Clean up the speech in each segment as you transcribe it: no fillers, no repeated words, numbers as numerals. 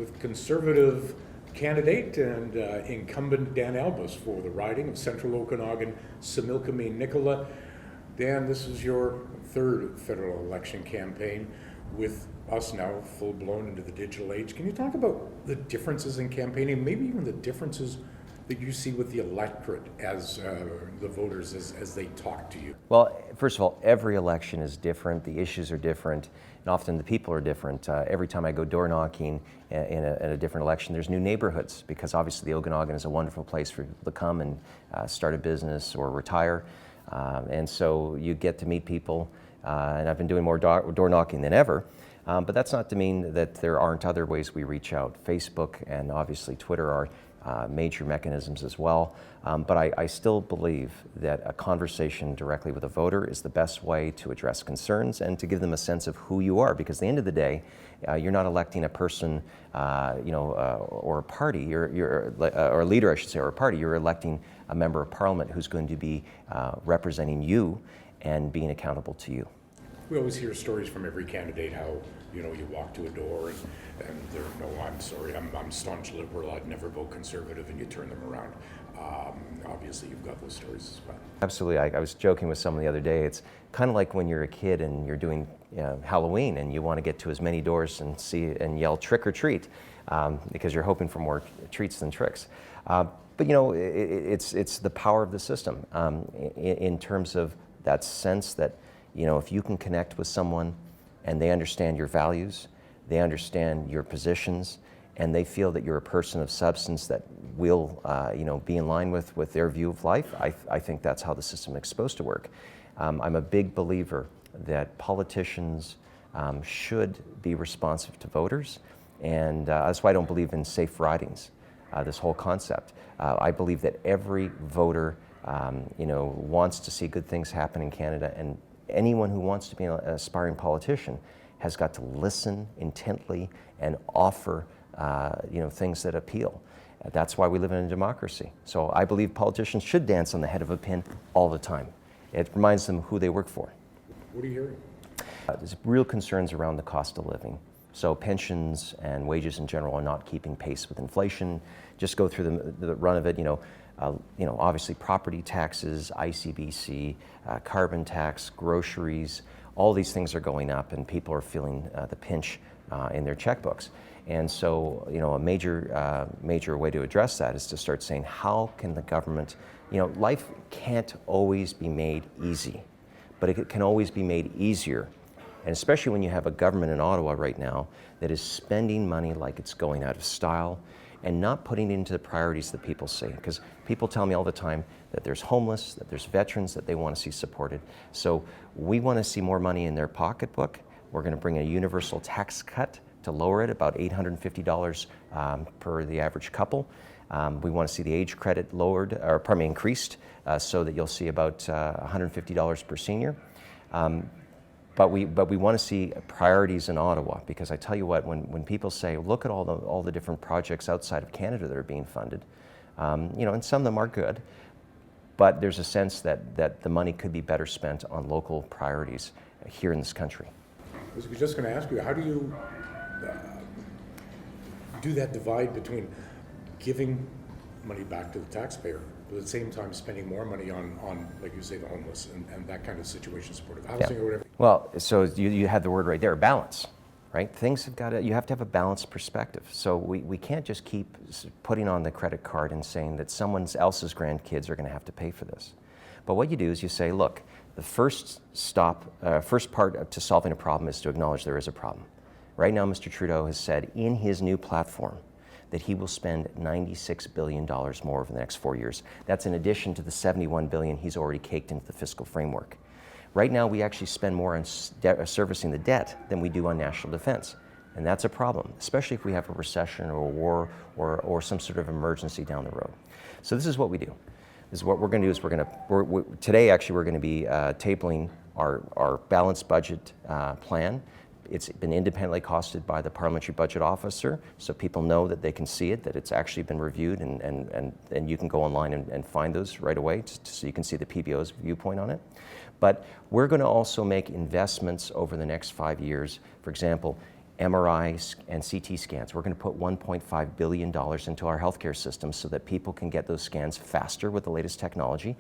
with Conservative candidate and incumbent Dan Albas for the riding of Central Okanagan-Similkameen-Nicola. Dan, this is your third federal election campaign with us now full-blown into the digital age. Can you talk about the differences in campaigning, maybe even the differences that you see with the electorate as the voters as they talk to you? Well, first of all, every election is different. The issues are different, and often the people are different. Every time I go door knocking in a different election, there's new neighborhoods, because obviously the Okanagan is a wonderful place for people to come and start a business or retire. And so you get to meet people, and I've been doing more door knocking than ever. But that's not to mean that there aren't other ways we reach out. Facebook and obviously Twitter are major mechanisms as well. But I still believe that a conversation directly with a voter is the best way to address concerns and to give them a sense of who you are. Because at the end of the day, you're not electing a person, or a party, or a leader, I should say, or a party. You're electing a member of parliament who's going to be representing you and being accountable to you. We always hear stories from every candidate how, you walk to a door and they're, no, I'm sorry, I'm staunch liberal, I'd never vote Conservative, and you turn them around. Obviously, you've got those stories as well. Absolutely. I was joking with someone the other day. It's kind of like when you're a kid and you're doing Halloween and you want to get to as many doors and see and yell trick or treat, because you're hoping for more treats than tricks. But it's the power of the system in terms of that sense that, if you can connect with someone and they understand your values, they understand your positions, and they feel that you're a person of substance that will, be in line with their view of life, I think that's how the system is supposed to work. I'm a big believer that politicians should be responsive to voters, and that's why I don't believe in safe ridings, this whole concept. I believe that every voter, wants to see good things happen in Canada, and anyone who wants to be an aspiring politician has got to listen intently and offer, things that appeal. That's why we live in a democracy. So I believe politicians should dance on the head of a pin all the time. It reminds them who they work for. What are you hearing? There's real concerns around the cost of living. So pensions and wages in general are not keeping pace with inflation. Just go through the run of it, obviously property taxes, ICBC, carbon tax, groceries, all these things are going up and people are feeling the pinch in their checkbooks. And so, a major way to address that is to start saying, how can the government, life can't always be made easy, but it can always be made easier. And especially when you have a government in Ottawa right now that is spending money like it's going out of style and not putting it into the priorities that people see. Because people tell me all the time that there's homeless, that there's veterans that they want to see supported. So we want to see more money in their pocketbook. We're going to bring a universal tax cut to lower it, about $850 per the average couple. We want to see the age credit increased, so that you'll see about $150 per senior. But we want to see priorities in Ottawa, because I tell you what, when people say, look at all the different projects outside of Canada that are being funded, and some of them are good, but there's a sense that the money could be better spent on local priorities here in this country. I was just going to ask you, how do you do that divide between giving money back to the taxpayer, but at the same time spending more money on like you say, the homeless and that kind of situation, supportive housing or whatever? Well, so you had the word right there, balance, right? Things you have to have a balanced perspective. So we can't just keep putting on the credit card and saying that someone else's grandkids are going to have to pay for this. But what you do is you say, look, the first part to solving a problem is to acknowledge there is a problem. Right now, Mr. Trudeau has said in his new platform that he will spend $96 billion more over the next 4 years. That's in addition to the $71 billion he's already caked into the fiscal framework. Right now, we actually spend more on servicing the debt than we do on national defense. And that's a problem, especially if we have a recession or a war or some sort of emergency down the road. So this is what we do. This is what we're going to do is today actually we're going to be tabling our balanced budget plan. It's been independently costed by the Parliamentary Budget Officer, so people know that they can see it, that it's actually been reviewed, and you can go online and find those right away so you can see the PBO's viewpoint on it. But we're going to also make investments over the next 5 years, for example, MRIs and CT scans. We're going to put $1.5 billion into our healthcare system so that people can get those scans faster with the latest technology.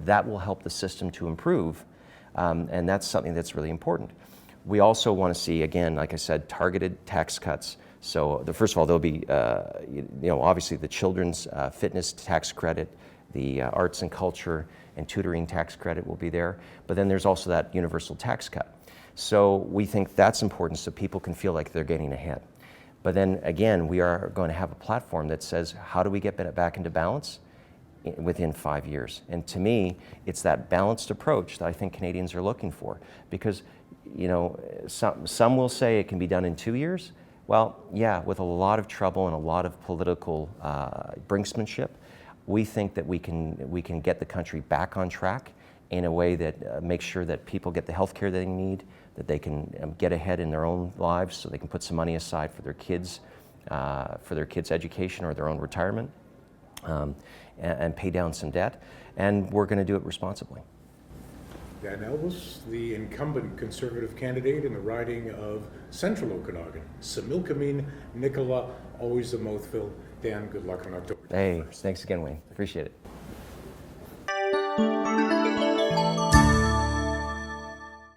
That will help the system to improve, and that's something that's really important. We also want to see, again, like I said, targeted tax cuts. So first of all, there'll be, obviously the children's fitness tax credit, the arts and culture and tutoring tax credit will be there. But then there's also that universal tax cut. So we think that's important so people can feel like they're getting ahead. But then again, we are going to have a platform that says, how do we get back into balance within 5 years? And to me, it's that balanced approach that I think Canadians are looking for. Because, some will say it can be done in 2 years. Well, yeah, with a lot of trouble and a lot of political brinksmanship, we think that we can get the country back on track in a way that makes sure that people get the health care they need, that they can get ahead in their own lives so they can put some money aside for their kids' education or their own retirement, and pay down some debt. And we're going to do it responsibly. Dan Albas, the incumbent Conservative candidate in the riding of Central Okanagan-Similkameen-Nicola, always a mouthful. Dan, good luck on October 21st. Hey, thanks again, Wayne. Appreciate it.